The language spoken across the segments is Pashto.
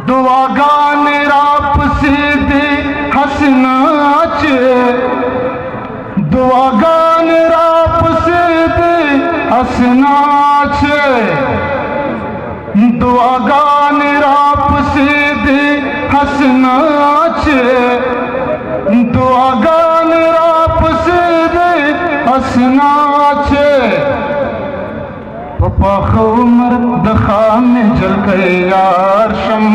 दुआगान रापसी दे हसना चे दुआगान रापसी दे हसना चे दुआगान रापसी दे हसना चे दुआगान रापसी दे हसना चे पाख उमर दखा में जल के यार शम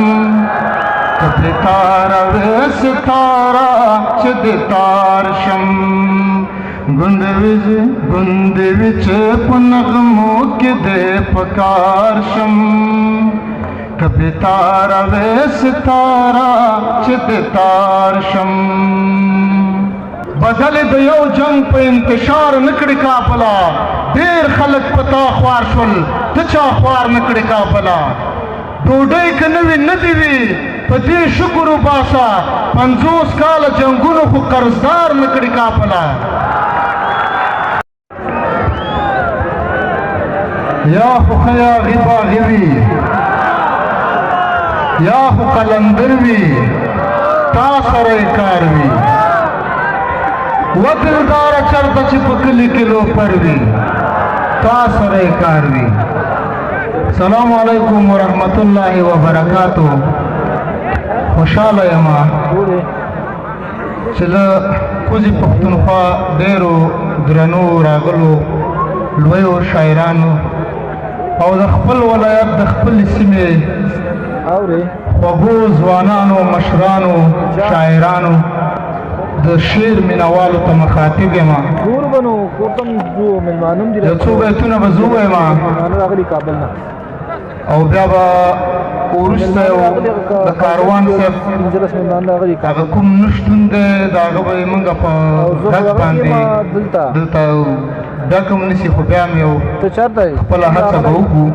कभी तारा वेस तारा चद तार शम गुंद विच पुनगमो के दे पकार शम कभी तारा वेस तारा चद तार शम बदल दयो जंग पे इंतशार निकड़ का पला ढेर खलक पता ख्वार शुल तचा ख्वार निकड़ का पला डोडई कनवी नदीवी पति शुक्र बासा 50 काल जंगुनो को कर्जदार निकड़ का पला या खुखया गिबा गिवी या खुकलंदरवी तासरे कारवी वदिलदार चरत चिपकली किलो परवी तासरे कारवी सलाम अलैकुम व रहमतुल्लाहि व बरकातुह खुशाल यमा चल कुछ पख्तूनख्वा डेरो द्रनो रागलो लोयो शायरानो और द खपल वलायत द खपल सिमे खगो जवानानो मशरानो शायरानो द शेर मिनावालो त मखातिब मा दूर बनो कोतम जो मेहमानम जो څو بیتونه بزوه ما راغلی کابل نه او بیا به ورسته د کاروان صاحب پنځلس میهمان راغلي هغه کوم نشتون دی د هغه به یې موږ په غږ باندې دلته دا کوم نیسي خو بیا مې یو ته چېرته یې خپله هڅه به وکړو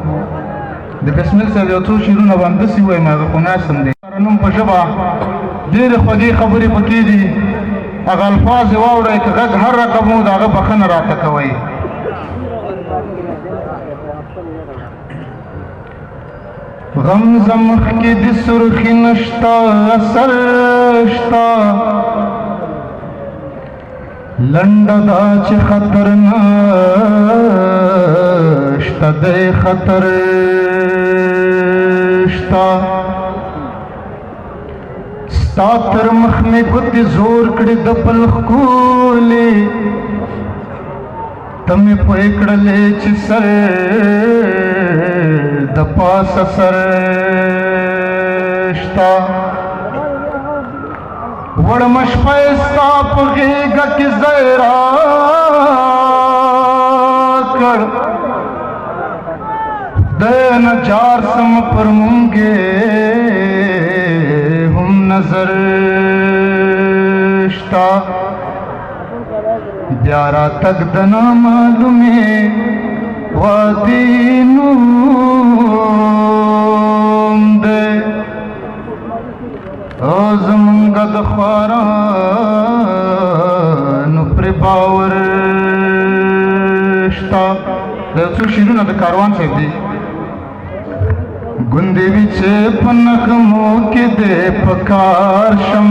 د بسمل صاحب یو څو شعرونه به همداسې ووایم هغه خو ناسم دی نوم په ژبه ډېرې خوږې خبرې پکې دي هغه الفاظ یې واورئ که غږ هر رقم و د هغه بښنه راته کوئ غم زمخ کې د سرخي نشتا اثر شتا لنډه دا چې خطر نشته دی خطر شتا ستا تر مخ مې ګوتې زور کړې د پل ښکلې ته مې پوه کړلې چې سر د پاسه سر شتا وړمه شپه یې ستا په غېږه کې ځای راکړ خدای نجار سم پر مونږې هم نظر شتا بیا راتګ د نامعلومې وادي نوم دی او زمونږ د خوارانو پرې باور شته دا یو څو شعرونه د کاروان صاحب دي ګوندې وي چې په نغمو کې دی پکار شم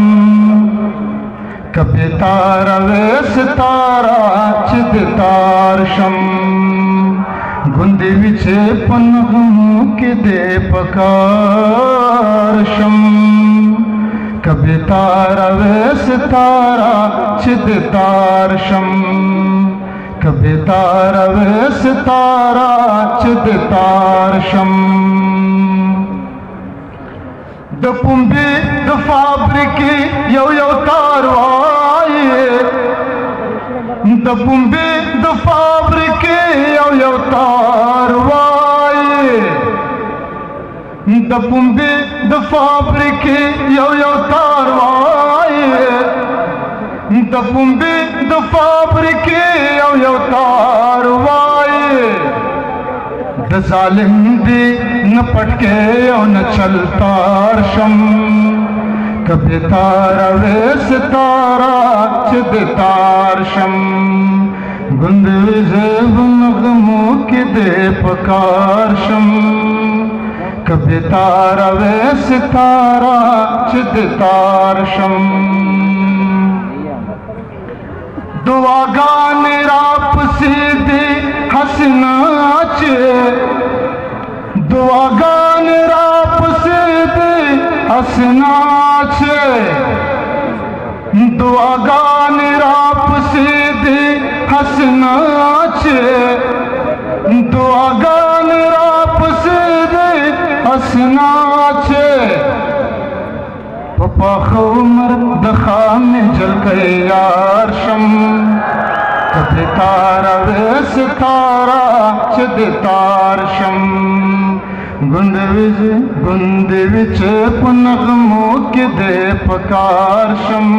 کبھی تارا ویس تارا چد تار شم گندی وچے پنغمو کے دے پکار شم کبھی تارا ویس تارا چد تار شم کبھی تارا ویس تارا چد تار شم د پنبې د فابریکې یو تار وایې د پنبې د فابریکې یو تار وایې د پنبې د فابریکې یو تار وایې د پنبې د فابریکې یو تار وایې د ظالم دی न पटके और न चलतार शम कभी तारा वेस तारा चिद तार शम गुंद विजय नगमों के दे पकार शम کبھی تارا وے ستارہ چد تار شم دعاگان راپ سیدھی حسنا چے دعاگان راپ سیدھی حسنا چے دعاگان راپ سیدھی حسنا چے دعاگان راپ سیدھی حسنا چے پاخ عمر دخام جل کے یار شم کبھی تارا وے ستارہ چد تار شم گند وچ پنغمو کے دے پکار شم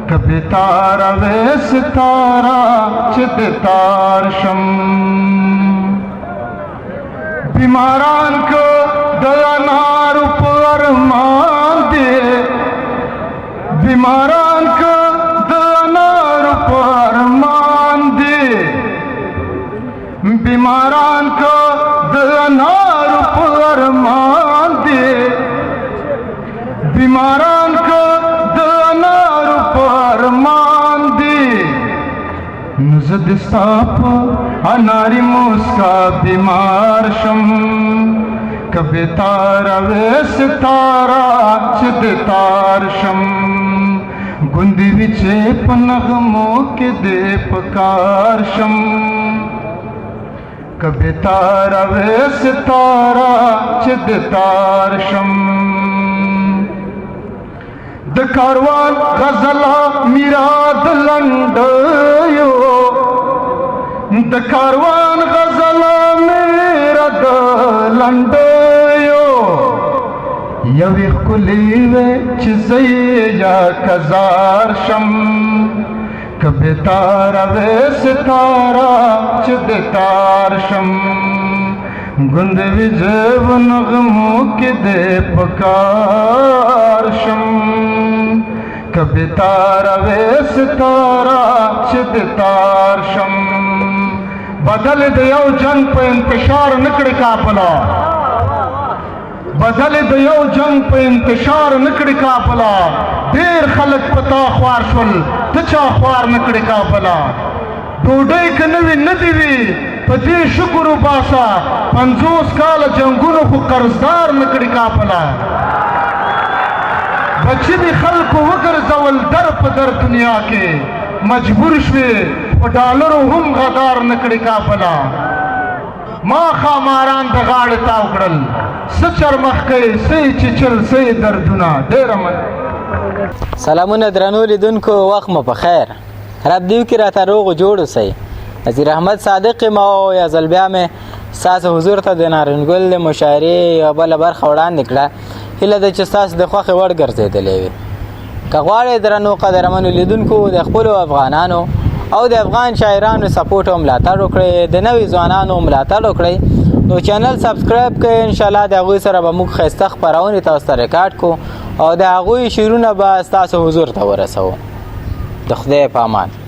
کبھی تارا وے ستارہ چد تار شم بیماران کو دیا نار پر مان دے بیماران کو دیا نار پر مان دے بیماران کو دیا نار پر مان دے بیماران کو دیا نار پر مان دے نزد ساپ اناری مسکا بیمار شم کبھی تارا وے ستارہ چد تار شم گندی وچے پنغمو کے دے پکار شم کبھی تارا وے ستارہ چد تار شم د کاروان غزلہ میراد لنڈیو د کاروان غزلہ میراد لنڈیو یوی خلی وے چیزی یا کزار شم کبھی تارا وے ستارہ چد تار شم گند وجب نغمو کے دے پکار شم کبھی تارا وے ستارہ چد تار شم بدل دیو جنگ پہ انتشار نکڑی کافلا بدل دیو جنگ پہ انتشار نکڑی کافلا دیر خلق پتا خوار شل تچا خوار نکڑی کافلا ڈوڈے کنوی ندیوی پتی شکر و باسا 50 کال جنگونو خو قرضدار نکڑی کافلا بچی دی خلق وگر زول در پدر دنیا کے مجبور شوی و ڈالرو ہم غدار نکڑی کافلا ما خاماران دغاڑ تاوکڑل سچر مخکے سی چچل سی دردونا دیر من سلامونه درنو لیدونکو وخت مو په خیر رب دیو کې راته روغ و جوړ اوسئ نظیر احمد صادق ما یا ځل بیا مې ستاسو حضور ته د نارنجګل د مشاعرې یوه بله برخه وړاندې کړه هیله ده چې ستاسو د خوښې وړ ګرځېدلی وي که غواړئ درنو قدرمنو لیدونکو د خپلو افغانانو او د افغان شاعرانو سپورټ او ملاتړ وکړئ د نوي ځوانانو ملاتړ وکړئ نو چینل سبسکرایب کړئ انشاءالله د هغوی سره به موږ ښایسته خپرونې تاسو ته ریکارډ کړو او د هغوی شعرونه به ستاسو حضور ته ورسوو د خدای په امان